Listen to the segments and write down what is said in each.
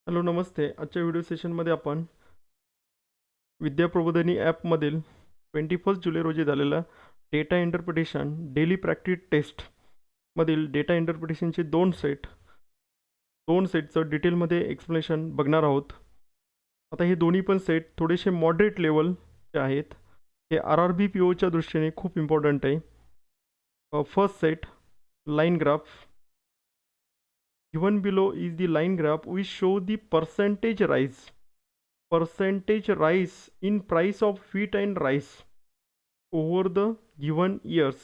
Hello नमस्ते. आजच्या video सेशनमध्ये आपण विद्याप्रबोधिनी ॲपमधील 21 जुलै रोजी झालेला डेटा इंटरप्रिटेशन डेली प्रॅक्टिस टेस्टमधील डेटा इंटरप्रिटेशनचे दोन सेटचं डिटेलमध्ये एक्सप्लेनेशन बघणार आहोत. आता हे दोन्ही पण सेट थोडेसे मॉडरेट लेवलचे आहेत. हे RRB POच्या दृष्टीने खूप इम्पॉर्टंट आहे. First set line graph. Given below is the line graph we show the percentage rise in price of wheat and rice over the given years.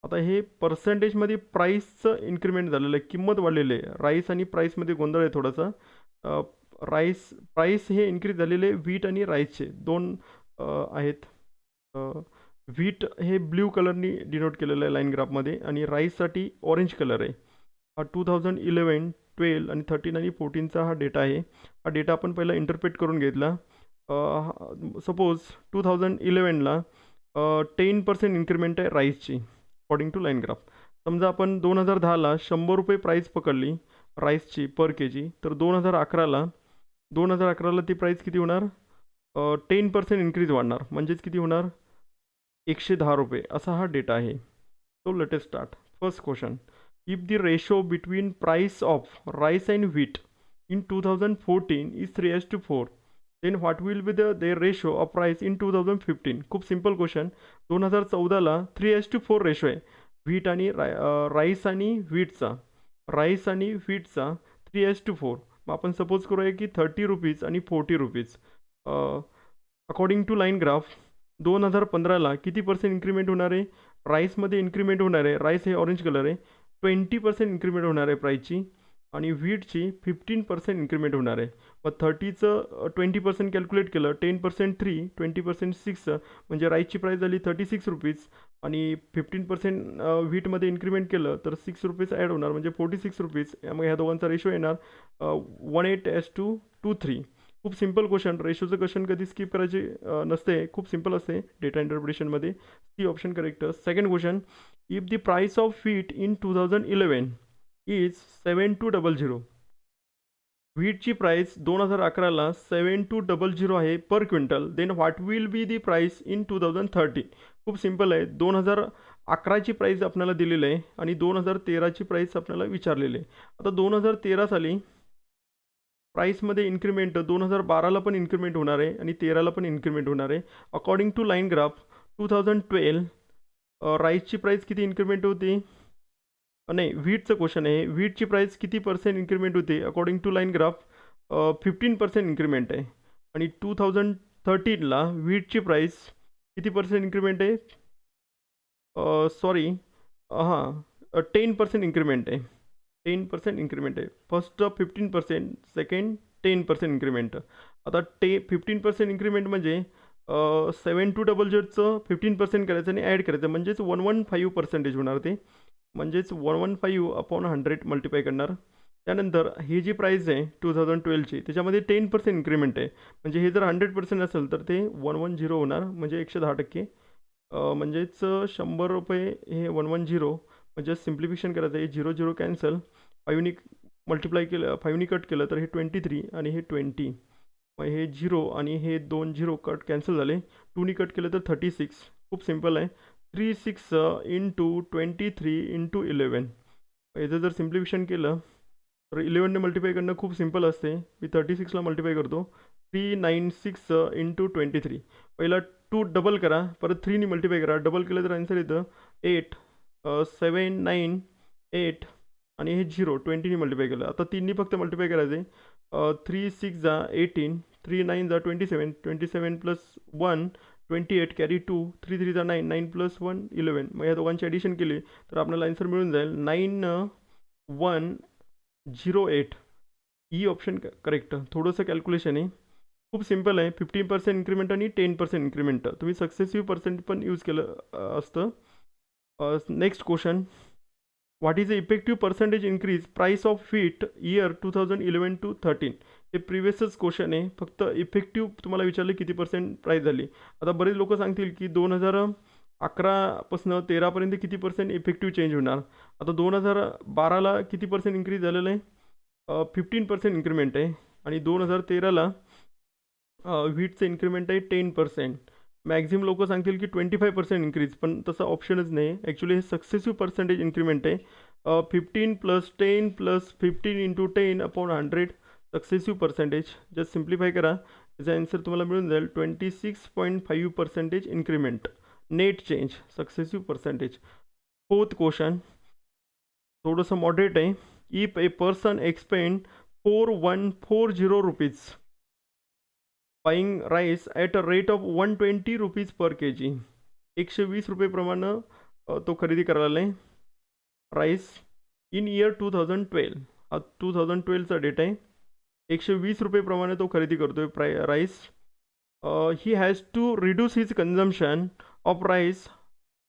आता हे पर्सेंटेजमध्ये प्राईसचं इन्क्रीमेंट झालेलं आहे, किंमत वाढलेली आहे. राईस आणि प्राईसमध्ये गोंधळ आहे थोडासा. प्राईस हे इन्क्रीज झालेले व्हीट आणि राईसचे दोन आहेत. व्हीट हे ब्ल्यू कलरनी डिनोट केलेलं आहे लाईन ग्राफमध्ये आणि राईससाठी ऑरेंज कलर आहे. हा 2011, 12 आणि 13 आणि 14चा हा डेटा आहे. हा डेटा आपण पहिला इंटरप्रेट करून घेतला. सपोज 2011ला 10% इन्क्रीमेंट आहे राईसची अकॉर्डिंग टू लाईन ग्राफ. समजा आपण 2010ला 100 रुपये प्राईस पकडली राईसची पर के जी, तर 2011ला ती प्राईस किती होणार? 10% इन्क्रीज वाढणार, म्हणजेच किती होणार? 110 रुपये असा हा डेटा आहे. So let us start. First question. If the ratio between price of rice and wheat in 2014 is 3:4, then what will be their ratio of price in 2015? खूप सिंपल क्वेश्चन. 2014ला 3:4 रेशो आहे व्हीट आणि rice आणि व्हीटचा 3:4. मग आपण suppose करूया की 30 rupees आणि 40 rupees. According to line graph 2015ला किती पर्सेंट इन्क्रीमेंट होणार आहे? राईसमध्ये इन्क्रीमेंट होणार आहे. राईस हे ऑरेंज कलर आहे. 20% इन्क्रीमेंट होणार आहे प्राईसची आणि व्हीटची 15% इन्क्रीमेंट होणार आहे. मग 30चं 20% कॅल्क्युलेट केलं, 10% 3, 20% 6, म्हणजे राईसची प्राईस झाली 36 रुपीज आणि 15% व्हीटमध्ये इन्क्रीमेंट केलं तर 6 रुपीज ॲड होणार, म्हणजे 46 रुपीज. मग ह्या दोघांचा रेशो येणार 18:23. खूप सिम्पल क्वेश्चन. रेशोचं क्वेश्चन कधी स्किप करायचे नसते, खूप सिम्पल असते डेटा इंटरप्रिटेशनमध्ये. C option correct. Second question. If the price of wheat in 2011 is 7200, व्हीटची प्राईस 2011ला 7200 आहे per quintal, then what will be the price in 2013? खूप सिम्पल आहे. 2011ची प्राईस आपल्याला दिलेली आहे आणि 2013ची प्राईस आपल्याला विचारलेली आहे. आता 2013 साली प्राईसमध्ये इन्क्रीमेंट 2012ला पण इन्क्रीमेंट होणार आहे आणि 13ला पण इन्क्रीमेंट होणार आहे. अकॉर्डिंग टू लाईन ग्राफ 2012 राईसची प्राईस किती इन्क्रीमेंट होती? नाही, व्हीटचं क्वेश्चन आहे. व्हीटची प्राईस किती पर्सेंट इन्क्रीमेंट होते? According to line graph 15% increment आहे. आणि 2013ला व्हीटची प्राईस किती पर्सेंट इन्क्रीमेंट आहे? सॉरी, हां, 10% इन्क्रीमेंट आहे. 10% इन्क्रीमेंट आहे. First 15%, second 10% increment. आता 15% इन्क्रीमेंट म्हणजे 7200चं 15% करायचं आणि ॲड करायचं, म्हणजेच 115% होणार ते. म्हणजेच 115 अपॉन 100 मल्टिप्लाय करणार. त्यानंतर ही जी प्राईस आहे 2012ची, त्याच्यामध्ये 10% इन्क्रीमेंट आहे. म्हणजे हे जर 100% असेल तर ते 110 होणार, म्हणजे 110%. म्हणजेच 100 रुपये हे 110, म्हणजे सिम्प्लिफिकेशन करायचं आहे. 0 कॅन्सल, 5नी मल्टिप्लाय केलं, 5नी कट केलं तर हे 23 आणि हे 20. मग हे 0 आणि हे 2 0 कट कॅन्सल झाले. 2नी कट केलं तर 36. खूप सिम्पल आहे. 36 इंटू 23 इंटू 11. याचं जर सिम्प्लिफिकेशन केलं तर 11ने मल्टिप्लाय करणं खूप सिम्पल असते. मी 36ला मल्टिप्लाय करतो. 396 इंटू 23. पहिला 2 डबल करा, परत 3नी मल्टिप्लाय करा, डबल केलं तर आन्सर येतं 8, 7, 9, 8 आणि हे 0 20नी मल्टिप्लाय केलं. आता 3नी फक्त मल्टिप्लाय करायचे. 3 6 जा 18, 3 9 जा 27, 27 प्लस 1 28, कॅरी 2, 3 3 जा 9, 9 प्लस 1 11. मग या दोघांची ॲडिशन केली तर आपल्याला आन्सर मिळून जाईल 9108. E option correct. थोडंसं कॅल्क्युलेशन आहे, खूप सिम्पल आहे. 15% इन्क्रीमेंट आणि 10% इन्क्रीमेंट तुम्ही सक्सेसिव्ह पर्सेंट पण यूज केलं असतं. Next question. What is the effective percentage increase price of wheat year 2011 to 13? हे प्रिव्हियसच क्वेश्चन आहे, फक्त इफेक्टिव्ह तुम्हाला विचारले किती पर्सेंट प्राईस झाली. आता बरेच लोक सांगतील की 2011पासून 13पर्यंत किती पर्सेंट इफेक्टिव्ह चेंज होणार. आता 2012ला किती पर्सेंट इन्क्रीज झालेलं आहे? 15% इन्क्रीमेंट आहे आणि 2013ला व्हीटचं इन्क्रीमेंट आहे 10%. मॅक्झिमम लोक सांगतील की 25% इन्क्रीज, पण तसं ऑप्शनच नाही. ॲक्च्युली हे सक्सेसिव्ह पर्सेंटेज इन्क्रीमेंट आहे. 15 + 10 + 15 × 10 upon 100 successive percentage. Just simplify करा, याचा आन्सर तुम्हाला मिळून जाईल 26.5% increment. Net change successive percentage. Fourth question थोडंसं मॉडरेट आहे. If a person expand 4140 rupees buying rice at a rate of 120 rupees per kg. 120 रुपये प्रमाणे तो खरेदी करायला आहे राईस इन इयर 2012. हा 2012चा डेट आहे. 120 रुपये प्रमाणे तो खरेदी करतोय rice. He has to reduce his consumption of rice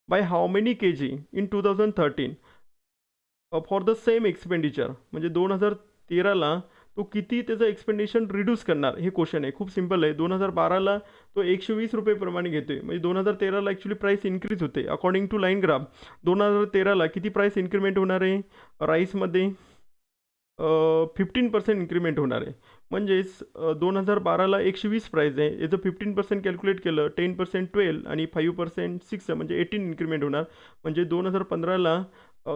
by how many kg in 2013 for the same expenditure. म्हणजे 2013ला तो किती त्याचं एक्सपेंडिशन रिड्यूस करणार, हे क्वेश्चन आहे. खूप सिम्पल आहे. 2012ला तो 120 रुपये प्रमाणे घेतोय, म्हणजे 2013ला ॲक्च्युली प्राईस इन्क्रीज होते. अकॉर्डिंग टू लाईन ग्राफ 2013ला किती प्राईस इन्क्रीमेंट होणार आहे राईसमध्ये? 15% इन्क्रीमेंट होणार आहे. म्हणजेच 2012ला 120 प्राईस आहे, याचं 15% कॅल्क्युलेट केलं, 10% 12 आणि 5% 6 म्हणजे 18 इन्क्रीमेंट होणार. म्हणजे 2015ला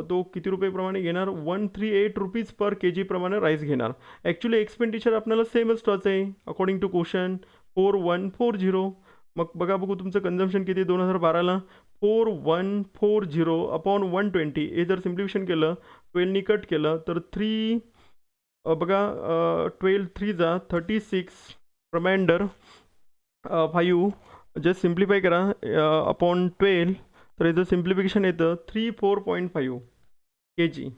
तो किती रुपयेप्रमाणे घेणार? 138 रुपीज पर kg प्रमाणे राईस घेणार. ॲक्च्युली एक्सपेंडिचर आपल्याला सेमच टॉच आहे अकॉर्डिंग टू क्वेश्चन 4140. मग बघू तुमचं कन्झम्पशन किती 2012ला? 4140 अपॉन 120. हे जर सिम्प्लिफिकेशन केलं, 12नी कट केलं तर 3 बघा 12 3 जा 36 रिमाइंडर 5 जस्ट सिम्प्लिफाय करा अपॉन 12. तर याचं सिम्प्लिफिकेशन येतं 34.5 kg.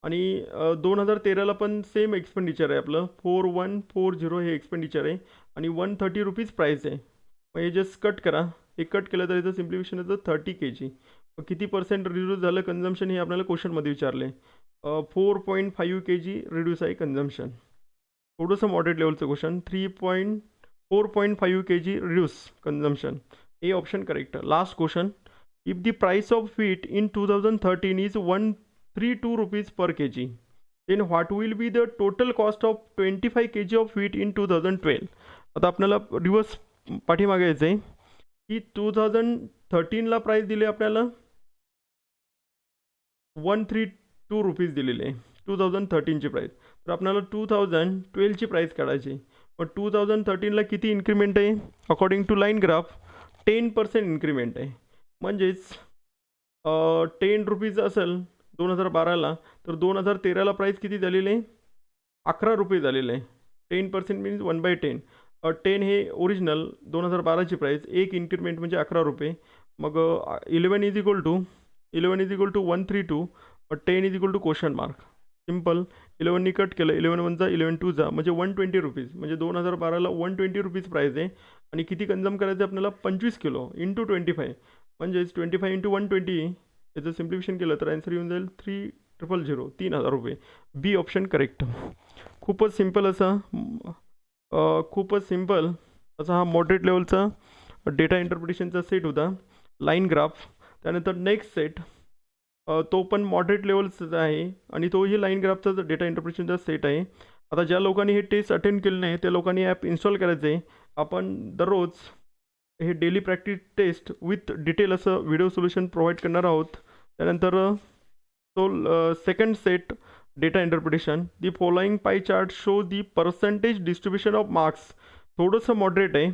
आणि 2013ला पण सेम एक्सपेंडिचर आहे आपलं, 4140 हे एक्सपेंडिचर आहे आणि 130 रुपीज प्राईस आहे. मग हे जस्ट कट करा, हे कट केलं तर याचं सिम्प्लिफिकेशन येतं 30 kg. मग किती पर्सेंट रिड्यूस झालं कन्झम्पशन हे आपल्याला क्वेश्चनमध्ये विचारले. 4.5 kg रिड्यूस आहे कन्झम्पशन. थोडंसं मॉडरेट लेवलचं question. 4.5 kg reduce consumption. A option correct. Last question. If the price of wheat in 2013 is 132 rupees per kg, then what will be the total cost of 25 kg of wheat in 2012? आता आपल्याला reverse पाठीमागे यायचं आहे की 2013ला price दिले आपल्याला 132 rupees दिलेले आहे 2013ची प्राईस. तर आपल्याला 2012ची प्राईस काढायची. मग 2013ला किती इन्क्रीमेंट आहे? According to line graph 10% increment आहे. म्हणजेच 10 रुपीज असेल 2012ला, तर 2013ला प्राईस किती झालेली आहे? 11 रुपये झालेलं आहे. 10% मीन्स 1/10. 10 हे ओरिजिनल 2012ची प्राईस, एक इन्क्रीमेंट म्हणजे 11 रुपये. मग 11 is equal to 132, 10 is equal to question mark. Simple. 11नी कट केलं, 11 1 जा 11 2 जा म्हणजे 120 रुपीज. म्हणजे 2012ला 120 रुपीज प्राईस आहे. आणि किती कन्झम करायचं आहे आपल्याला? 25 किलो इंटू 25. म्हणजेच 25 इंटू 120. याचं सिम्प्लिफिकेशन केलं तर आन्सर येऊन जाईल 3000, 3000 रुपये. बी ऑप्शन करेक्ट. खूपच सिम्पल असा हा मॉडरेट लेवलचा डेटा इंटरप्रिटेशनचा सेट होता, लाईन ग्राफ. त्यानंतर नेक्स्ट सेट तो पण मॉडरेट लेवलचा आहे आणि तोही लाईन ग्राफचा डेटा इंटरप्रिटेशनचा सेट आहे. आता ज्या लोकांनी हे टेस्ट अटेंड केलं नाही त्या लोकांनी ॲप इन्स्टॉल करायचं आहे. आपण दररोज हे daily practice test with detail असं व्हिडिओ सोल्युशन प्रोव्हाइड करणार आहोत. त्यानंतर तो second set data interpretation. The following pie chart show the percentage distribution of marks. थोडंसं मॉडरेट आहे,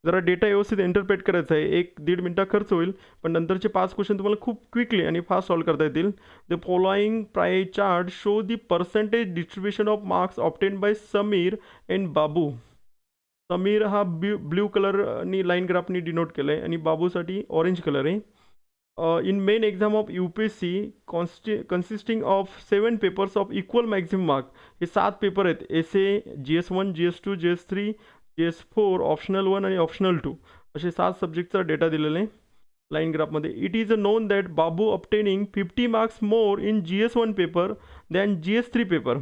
जरा डेटा व्यवस्थित इंटरप्रेट करायचं आहे. 1-1.5 मिनटं खर्च होईल, पण नंतरचे 5 क्वेश्चन तुम्हाला खूप क्विकली आणि फास्ट सॉल्व करता येतील. The following pie chart show the percentage distribution of marks obtain by Sameer and Babu. Sameer हा ब्ल्यू कलरनी लाईन ग्राफनी डिनोट केलं आहे आणि बाबूसाठी ऑरेंज कलर आहे. In main exam of UPSC consisting of 7 papers of equal maximum mark. हे 7 पेपर आहेत. एसे, GS1, GS2, GS3, GS4, optional 1 आणि ऑप्शनल 2 असे 7 सब्जेक्टचा डेटा दिलेला आहे लाईन ग्राफमध्ये. It is known that Babu obtaining 50 marks more in GS1 paper than GS3 paper.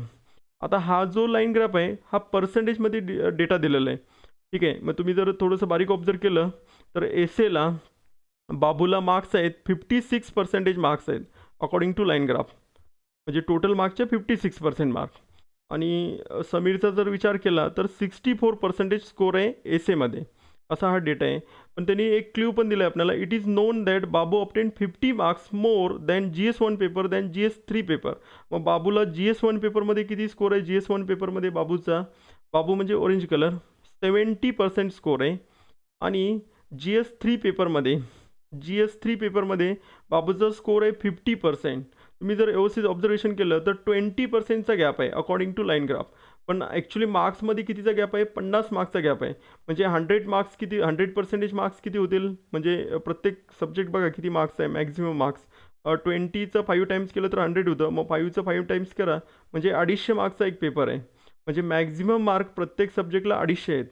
आता हा जो लाईन ग्राफ आहे हा पर्सेंटेजमध्ये डेटा दिलेला आहे. ठीक आहे. मग तुम्ही जर थोडंसं बारीक ऑब्झर्व केलं तर एसेला बाबूला मार्क्स आहेत 56% मार्क्स आहेत अकॉर्डिंग टू लाईन ग्राफ. म्हणजे टोटल मार्क्सचे 56% मार्क्स. आणि समीरचा जर विचार केला तर 64% स्कोर आहे एसेमध्ये, असा हा डेटा आहे. पण त्यांनी एक क्ल्यू पण दिला आहे आपल्याला. It is known that Babu obtain 50 marks more than GS1 paper than GS3 paper. मग बाबूला GS1 पेपरमध्ये किती स्कोर आहे? GS1 पेपरमध्ये बाबूचा, बाबू म्हणजे ऑरेंज कलर, 70% स्कोर आहे. आणि GS3 पेपरमध्ये बाबूचा स्कोर आहे 50%. तुम्ही जर व्यवस्थित ऑब्झर्वेशन केलं तर 20%चा गॅप आहे अकॉर्डिंग टू लाईन ग्राफ. पण ॲक्च्युली मार्क्समध्ये कितीचा गॅप आहे? 50 मार्क्सचा गॅप आहे. म्हणजे 100 मार्क्स किती, 100% मार्क्स किती होतील? म्हणजे प्रत्येक सब्जेक्ट बघा किती मार्क्स आहे, मॅक्झिमम मार्क्स. 20चं 5 टाईम्स केलं तर 100 होतं. मग 5चं 5 टाईम्स करा म्हणजे 250 मार्क्सचा एक पेपर आहे. म्हणजे मॅक्झिमम मार्क प्रत्येक सब्जेक्टला 250 आहेत.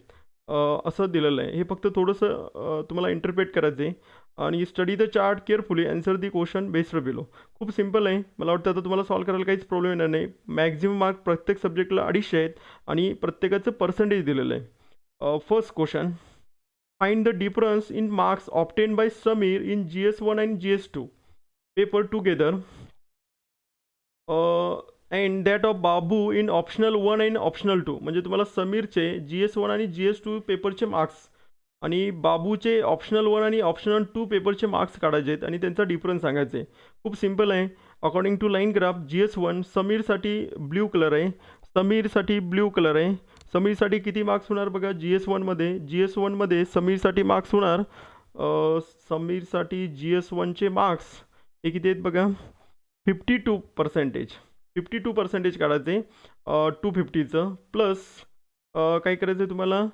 असं दिलेलं आहे. हे फक्त थोडंसं तुम्हाला इंटरप्रेट करायचं आहे. आणि study the chart carefully, answer the question based below. खूप सिम्पल आहे. मला वाटतं आता तुम्हाला सॉल्व करायला काहीच प्रॉब्लेम येणार नाही. मॅक्झिमम मार्क प्रत्येक सब्जेक्टला 250 आहेत आणि प्रत्येकाचं पर्सेंटेज दिलेलं आहे. First question, find the difference in marks obtain by Sameer in GS1 and GS2 paper together and that of Babu in optional 1 and optional 2. म्हणजे तुम्हाला समीरचे GS1 आणि GS2 पेपरचे मार्क्स आणि बाबूचे ऑप्शनल 1 आणि ऑप्शनल 2 पेपरचे मार्क्स काढायचे आहेत आणि त्यांचा डिफरन्स सांगायचे आहे. खूप सिम्पल आहे. According to line graph, GS1 समीरसाठी ब्ल्यू कलर आहे, समीरसाठी ब्ल्यू कलर आहे. समीरसाठी किती मार्क्स होणार बघा? GS1मध्ये समीरसाठी मार्क्स होणार, समीरसाठी GS1चे मार्क्स हे किती आहेत बघा? 52%. 52% काढायचे 250चं. प्लस काय करायचं आहे तुम्हाला?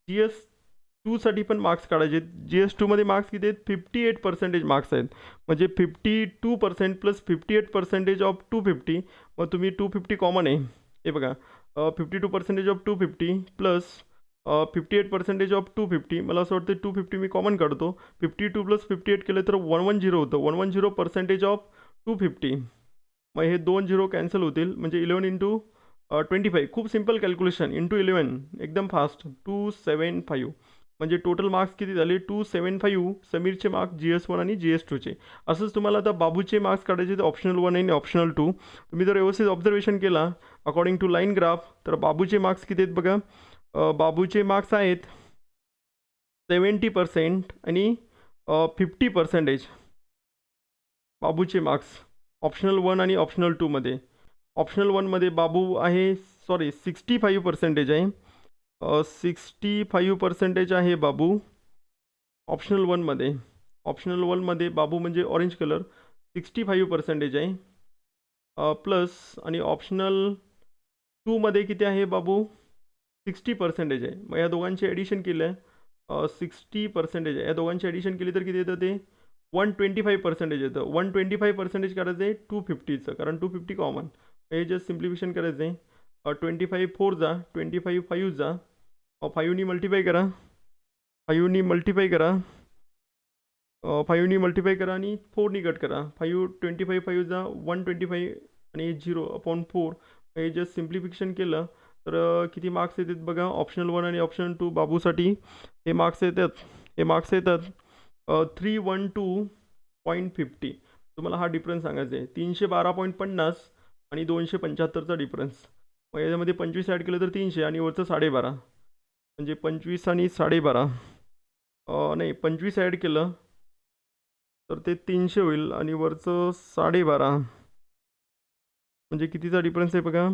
GS2साठी पण मार्क्स काढायचे आहेत. GS2मध्ये मार्क्स किती आहेत? 58% मार्क्स आहेत. म्हणजे 52% प्लस 58% ऑफ 250. मग तुम्ही 250 कॉमन आहे, हे बघा. 52% ऑफ 250 प्लस 58% ऑफ 250. मला असं वाटतं 250 मी कॉमन काढतो. 52 प्लस 58 केलं तर 110 होतं. 110% ऑफ 250. मग हे 2 झिरो कॅन्सल होतील. म्हणजे 11 इंटू 25. खूप सिम्पल कॅल्क्युलेशन. इंटू 11 एकदम फास्ट. 275. म्हणजे टोटल मार्क्स किती झाले? 275 समीरचे मार्क्स GS1 आणि GS2चे. असंच तुम्हाला आता बाबूचे मार्क्स काढायचे, तर ऑप्शनल 1 आणि ऑप्शनल 2. तुम्ही जर व्यवस्थित ऑब्झर्वेशन केला अकॉर्डिंग टू लाईन ग्राफ, तर बाबूचे मार्क्स किती आहेत बघा? बाबूचे मार्क्स आहेत 70% आणि 50%. बाबूचे मार्क्स ऑप्शनल 1 आणि ऑप्शनल 2मध्ये. ऑप्शनल 1मध्ये बाबू आहे, सॉरी 65% आहे. 65% आहे बाबू ऑप्शनल 1मध्ये. ऑप्शनल 1मध्ये बाबू म्हणजे ऑरेंज कलर 65% आहे. प्लस आणि ऑप्शनल 2मध्ये किती आहे बाबू? 60% आहे. मग या दोघांचे ॲडिशन केलं 60% आहे. या दोघांची ॲडिशन केली तर किती येतं? ते 125% येतं. 125% करायचं आहे 250चं, कारण 250 कॉमन. हे जस्ट सिम्प्लिफिकेशन करायचं आहे. 25 4 जा, 25 5 जा, 5नी मल्टिप्लाय करा, 5नी मल्टिप्लाय करा, 5नी मल्टिप्लाय करा आणि 4नी कट करा. 25 5 जा 125 आणि 0/4. हे जस्ट सिम्प्लिफिकेशन केलं तर किती मार्क्स येतात बघा? ऑप्शनल 1 आणि ऑप्शनल 2 बाबूसाठी हे मार्क्स येतात. 312.50. तुम्हाला हा डिफरन्स सांगायचा आहे. 312.50 आणि 275चा डिफरन्स. मग याच्यामध्ये 25 ॲड केलं तर 300 आणि वरचं 12.5. म्हणजे 25 आणि 12.5, नाही 25 ॲड केलं तर ते 300 होईल आणि वरचं 12.5. म्हणजे कितीचा डिफरन्स आहे बघा?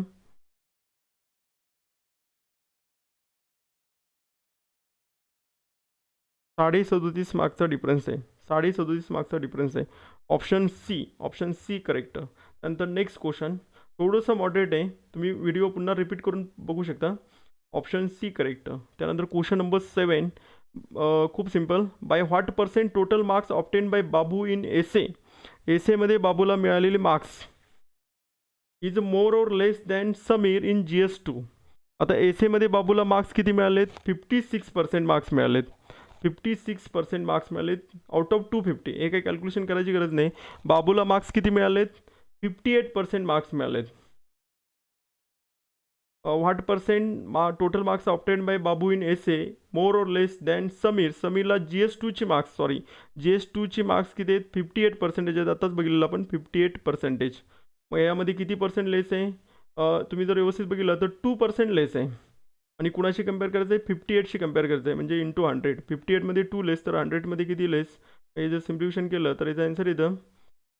37.5 मार्क्सचा डिफरन्स आहे. 37.5 मार्क्सचा डिफरन्स आहे. Option C correct. नंतर नेक्स्ट क्वेश्चन थोडंसं मॉडरेट आहे. तुम्ही व्हिडिओ पुन्हा रिपीट करून बघू शकता. Option C correct. त्यानंतर क्वेश्चन नंबर 7. खूप simple. By what percent total marks obtain by Babu in एसेमध्ये बाबूला मिळालेले मार्क्स इज मोर और less than Sameer in GS2. आता एसेमध्ये बाबूला मार्क्स किती मिळालेत? 56% मार्क्स मिळालेत. 56% मार्क्स मिळालेत आउट ऑफ 250. हे काही कॅल्क्युलेशन करायची गरज नाही. बाबूला मार्क्स किती मिळालेत? 58% मार्क्स मिळालेत. What percent total marks obtain by Babu in essay more और लेस दॅन समीरला GS2ची मार्क्स किती आहेत? 58% आहेत. आताच बघितलेलं आपण 58%. मग यामध्ये किती पर्सेंट लेस आहे? तुम्ही जर व्यवस्थित बघितलं तर 2% लेस आहे. आणि कुणाशी कंपेअर करायचं आहे? 58शी कंपेअर करायचं आहे, म्हणजे इंटू 100. 58मध्ये 2 लेस, तर 100मध्ये किती लेस? हे जर सिम्प्लिफिकेशन केलं तर याचा आन्सर येतं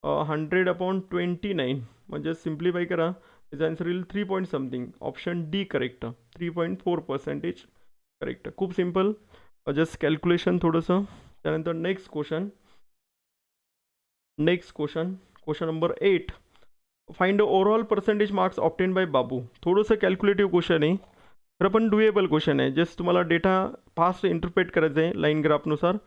100/29. म्हणजे सिम्प्लिफाय करा, याचा आन्सर येईल 3 point something. Option D correct, 3.4% correct. खूप सिम्पल, जस्ट कॅल्क्युलेशन थोडंसं. त्यानंतर question number 8. Find overall percentage marks obtain by Babu. थोडंसं कॅल्क्युलेटिव्ह क्वेश्चन आहे, खरं पण डुएबल क्वेश्चन आहे. जस्ट तुम्हाला डेटा फास्ट इंटरप्रेट करायचं आहे लाईन ग्राफनुसार.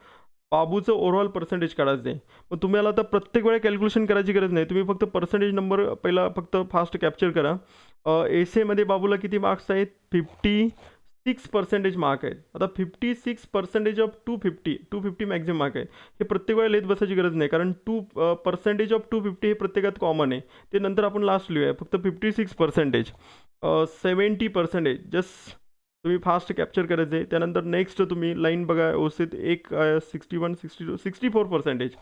बाबूचं ओव्हरऑल पर्सेंटेज काढायचं आहे. मग तुम्हाला आता प्रत्येक वेळा कॅल्क्युलेशन करायची गरज नाही, तुम्ही फक्त पर्सेंटेज नंबर पहिला फक्त फास्ट कॅप्चर करा. एसेमध्ये बाबूला किती मार्क्स आहेत? 56% मार्क आहेत. आता 56% ऑफ 250 मॅक्झिमम मार्क आहे. हे प्रत्येक वेळा लिहित बसायची गरज नाही, कारण 2% ऑफ 250 हे प्रत्येकात कॉमन आहे. ते नंतर आपण लास्ट लिहूया. फक्त 56%, 70%. जस्ट तुम्ही फास्ट कॅप्चर करायचे. त्यानंतर नेक्स्ट तुम्ही लाईन बघा व्यवस्थित. एक 61, 62, 64%.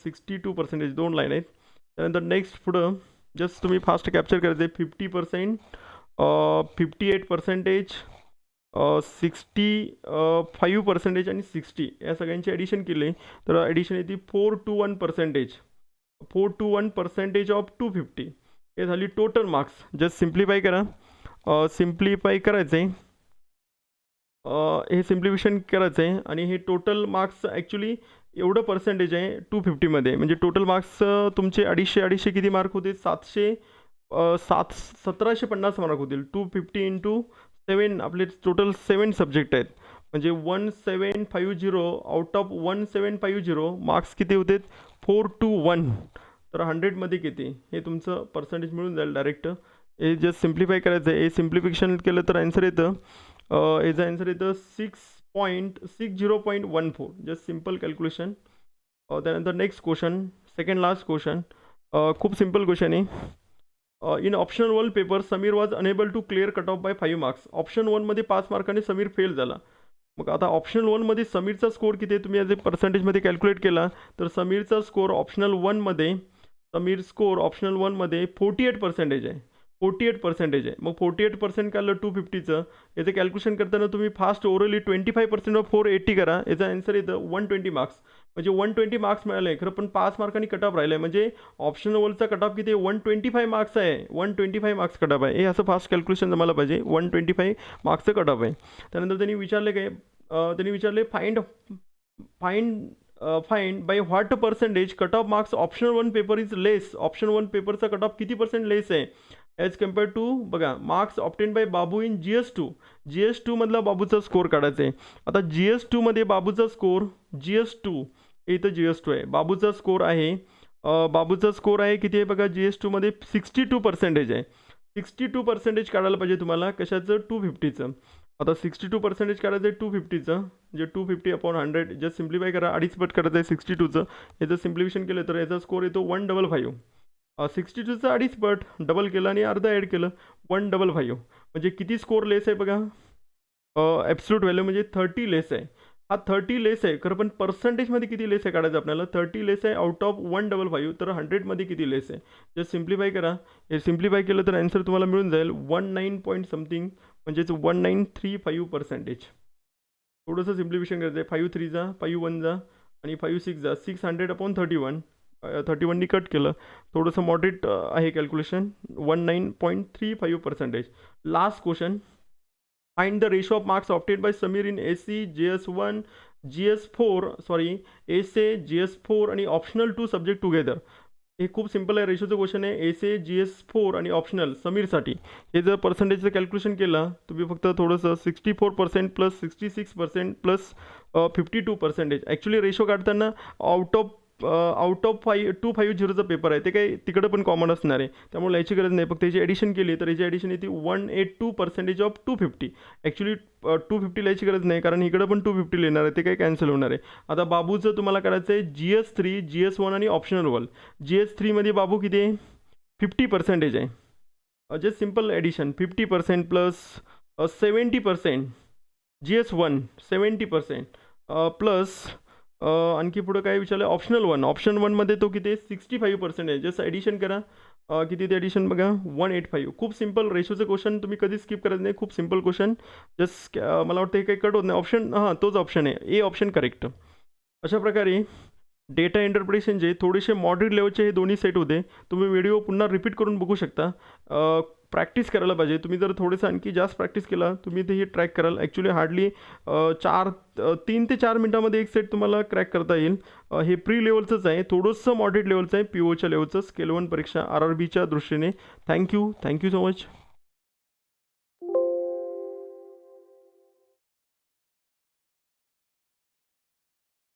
62%, 2 लाईन आहेत. त्यानंतर नेक्स्ट पुढं जस्ट तुम्ही फास्ट कॅप्चर करायचे. 50%, 58%, 65% आणि 60 या सगळ्यांची ॲडिशन केली तर ॲडिशन येते 421%. 421% ऑफ 250 हे झाली टोटल मार्क्स. जस्ट सिम्प्लिफाय करा. सिम्प्लिफाय करायचं आहे, हे सिम्प्लिफिकेशन करायचं आहे. आणि हे टोटल मार्क्स ॲक्च्युली एवढं पर्सेंटेज आहे 250मध्ये. म्हणजे टोटल मार्क्स तुमचे 250 किती मार्क होते? 1750 मार्क होतील. 250 इंटू 7, आपले टोटल 7 सब्जेक्ट आहेत. म्हणजे 1750 आउट ऑफ 1750 मार्क्स किती होते? 421. तर 100मध्ये किती? हे तुमचं पर्सेंटेज मिळून जाईल डायरेक्ट. हे जस्ट सिम्प्लिफाय करायचं आहे. हे सिम्प्लिफिकेशन केलं तर आन्सर येतं, याचं आन्सर येतं 60.14. Just simple calculation. त्यानंतर next question, second last question. खूप सिम्पल क्वेश्चन आहे. In option 1 paper Sameer was unable to clear cut off by 5 marks. Option 1मध्ये 5 मार्काने समीर फेल झाला. मग आता ऑप्शनल 1मध्ये समीरचा स्कोर किती आहे? तुम्ही ॲज ए पर्सेंटेजमध्ये कॅल्क्युलेट केला तर समीरचा स्कोर ऑप्शनल 1मध्ये 48% आहे. 48% आहे. मग 48% काढलं 250चं. याचं कॅल्क्युलेशन करताना तुम्ही फास्ट ओव्हरली 25% ऑफ 480 करा. याचा आन्सर येतं 120 मार्क्स. म्हणजे 120 मार्क्स मिळाले. खरं पण 5 मार्कांनी कट ऑफ राहिलं आहे. म्हणजे ऑप्शन वनचा कट ऑफ किती आहे? 125 मार्क्स आहे. 125 मार्क्स कट ऑफ आहे. हे असं फास्ट कॅल्क्युलेशन जमायला पाहिजे. 125 मार्क्सचं कट ऑफ आहे. त्यानंतर त्यांनी विचारले काय? त्यांनी विचारले find by what percentage cut off marks option 1 paper is less. Option 1 पेपरचा कट ऑफ किती पर्सेंट लेस आहे ॲज कम्पेअर टू? बघा, marks obtain by Babu in GS2. GS2 मधला बाबूचा स्कोर काढायचा आहे. आता GS2मध्ये बाबूचा स्कोर, GS2 इथं GS2 आहे. बाबूचा स्कोर आहे, किती आहे बघा? GS2मध्ये 62% आहे. 62% काढायला पाहिजे तुम्हाला. कशाचं? 250चं. आता 62% काढायचं आहे 250चं. म्हणजे 250/100. जस्ट सिम्प्लिफाय करा. 2.5 पट करायचं आहे 62चं. याचं सिम्प्लिफिकेशन केलं तर याचा स्कोर येतो 155. 62चं 2.5 पट डबल केलं आणि अर्धा ॲड केलं, 155. म्हणजे किती स्कोर लेस आहे बघा? ॲब्सल्यूट व्हॅल्यू म्हणजे 30 लेस आहे. हा 30 लेस आहे. खरं पण पर्सेंटेजमध्ये किती लेस आहे काढायचं आपल्याला? 30 लेस आहे आउट ऑफ 155. तर 100मध्ये किती लेस आहे? जस्ट सिम्प्लिफाय करा. हे सिम्प्लिफाय केलं तर आन्सर तुम्हाला मिळून जाईल 19 पॉईंट समथिंग, म्हणजेच 1935%. थोडंसं सिम्प्लिफिकेशन करायचं आहे. 5 3 जा, 5 1 जा आणि 5 6 जा. 600/31. 31नी कट केलं. थोडंसं मॉडरेट आहे calculation. 19.35%. Last question. Find the ratio of marks opted by Sameer in AC, GS1, GS4 आणि ऑप्शनल 2 सब्जेक्ट टुगेदर. हे खूप सिम्पल आहे. रेशोचं क्वेश्चन आहे. AC, GS4 आणि ऑप्शनल समीरसाठी. हे जर पर्सेंटेजचं कॅल्क्युलेशन केलं तुम्ही फक्त थोडंसं 64% प्लस 66% प्लस 52%. ॲक्च्युली रेशो काढताना आउट ऑफ 250चा पेपर आहे. ते काही तिकडं पण कॉमन असणार आहे, त्यामुळे याची गरज नाही. फक्त याची ॲडिशन केली तर याची ॲडिशन येते 182% ऑफ 250. ॲक्च्युली 250 लिहायची गरज नाही, कारण इकडं पण 250 लिहिणार आहे. ते काही कॅन्सल होणार आहे. आता बाबूचं तुम्हाला करायचं आहे GS3, GS1 आणि ऑप्शनल 1. GS3मध्ये बाबू किती आहे? 50% आहे. Just simple addition. 50% plus 70%. GS1 70% plus आणखी पुढं काय विचारलं? ऑप्शनल 1. ऑप्शन 1मध्ये तो किती आहे? 65% आहे. जस्ट ॲडिशन करा. किती ते ॲडिशन बघा 185. खूप सिम्पल रेशोचं क्वेश्चन, तुम्ही कधी स्किप करत नाही. खूप सिम्पल क्वेश्चन. जस्ट मला वाटतं हे काही कट होत नाही. ऑप्शन हां तोच ऑप्शन आहे, ए ऑप्शन करेक्ट. अशा प्रकारे डेटा इंटरप्रिटेशन जे थोडेसे मॉडरेट लेवलचे हे दोन्ही सेट होते. तुम्ही व्हिडिओ पुन्हा रिपीट करून बघू शकता. प्रॅक्टिस करायला पाहिजे. तुम्ही जर थोडंसं आणखी जास्त प्रॅक्टिस केला, तुम्ही ते हे ट्रॅक कराल. ॲक्च्युली हार्डली 3 ते 4 मिनटामध्ये एक सेट तुम्हाला क्रॅक करता येईल. हे प्री लेवलचंच आहे, थोडंसं मॉडरेट लेवलचं आहे, पी ओच्या लेवलचं स्केल 1 परीक्षा RRBच्या दृष्टीने. Thank you so much.